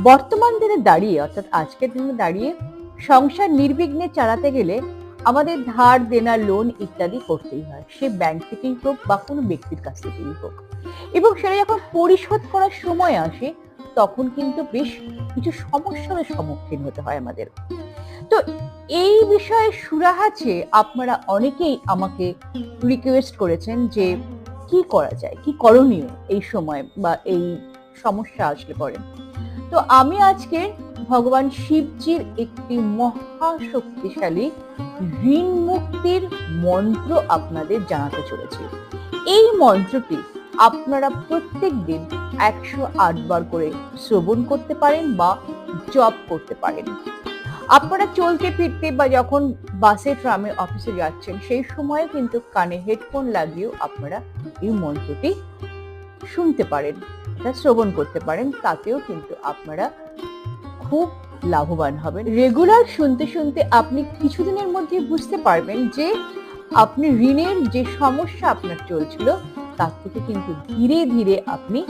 বর্তমান দিনে দাঁড়িয়ে অর্থাৎ আজকের দিনে দাঁড়িয়ে সংসার নির্বিঘ্নে চালাতে গেলে আমাদের ধার দেনা লোন ইত্যাদি করতেই হয়, সে ব্যাংক থেকেই হোক বা কোনো ব্যক্তির কাছ থেকেই হোক। এবং সেটা যখন পরিশোধ করার সময় আসে তখন কিন্তু বেশ কিছু সমস্যার সম্মুখীন হতে হয় আমাদের। তো এই বিষয়ে সুরাহাছে আপনারা অনেকেই আমাকে রিকোয়েস্ট করেছেন যে কি করা যায়, কি করণীয় এই সময় বা এই সমস্যা আসলে পরে। তো আমি আজকে ভগবান শিবজির একটি মহাশক্তিশালী ঋণ মুক্তির মন্ত্র আপনাদের জানাতে চলেছি। এই মন্ত্রটি আপনারা প্রত্যেক দিন 108 বার করে শ্রবণ করতে পারেন বা জপ করতে পারেন। আপনারা চলতে ফিরতে বা যখন বাসে ট্রামে অফিসে যাচ্ছেন সেই সময় কিন্তু কানে হেডফোন লাগিয়েও আপনারা এই মন্ত্রটি শুনতে পারেন, শ্রবণ করতে পারেন, তাতেও কিন্তু আপনারা খুব লাভবান হবেন। রেগুলার শুনতে শুনতে আপনি কিছুদিনের মধ্যে বুঝতে পারবেন যে আপনি ঋণের যে সমস্যা আপনার চলছিল তার থেকে কিন্তু ধীরে ধীরে আপনি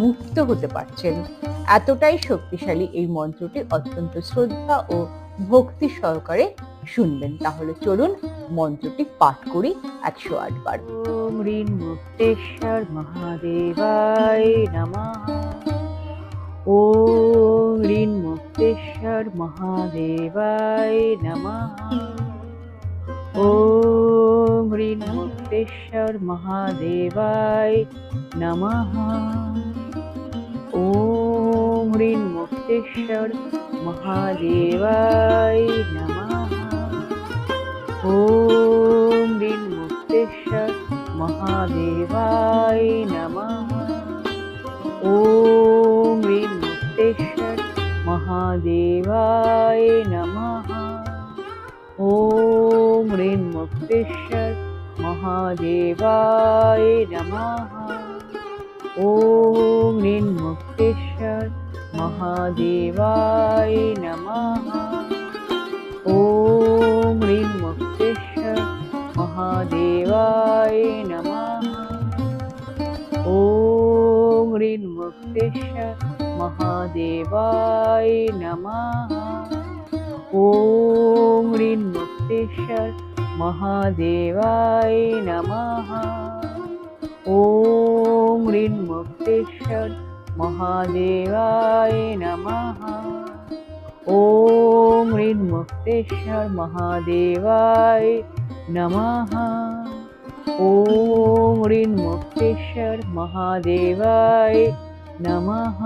মুক্ত হতে পারছেন। এতটাই শক্তিশালী এই মন্ত্রটি, অত্যন্ত শ্রদ্ধা ও ভক্তি সহকারে শুনবেন। তাহলে চলুন মন্ত্রটি পাঠ করি 108 বার। ওম ঋণ মুক্তেশ্বর মহাদেবায় নমঃ। ওম ঋণ মুক্তেশ্বর মহাদেবায় নমঃ। ওম ঋণ মুক্তেশ্বর মহাদেবায় নমঃ। ওম ঋণ মুক্তেশ্বর মহাদেবায় নমঃ। ওম ঋণ মুক্তেশ্বর মহাদেবায় নমঃ। ওম ঋণ মুক্তেশ্বর মহাদেবায় নমঃ। ওম ঋণ মুক্তেশ্বর মহাদেবায় নমঃ। ওম ঋণ মুক্তেশ্বর মহাদেবায় নমঃ। ওম ঋণ মুক্তেশ্বর মহাদেবায় নমঃ। ওম ঋণ মুক্তেশ্বর মহাদেবায় নমঃ। ওম ঋণ মুক্তেশ্বর মহাদেবায় নমঃ। ওম ঋণ মুক্তেশ্বর মহাদেবায় নমঃ। ওম ঋণ মুক্তেশ্বর মহাদেবায় নমঃ। ওম ঋণ মুক্তেশ্বর মহাদেবায় নমঃ।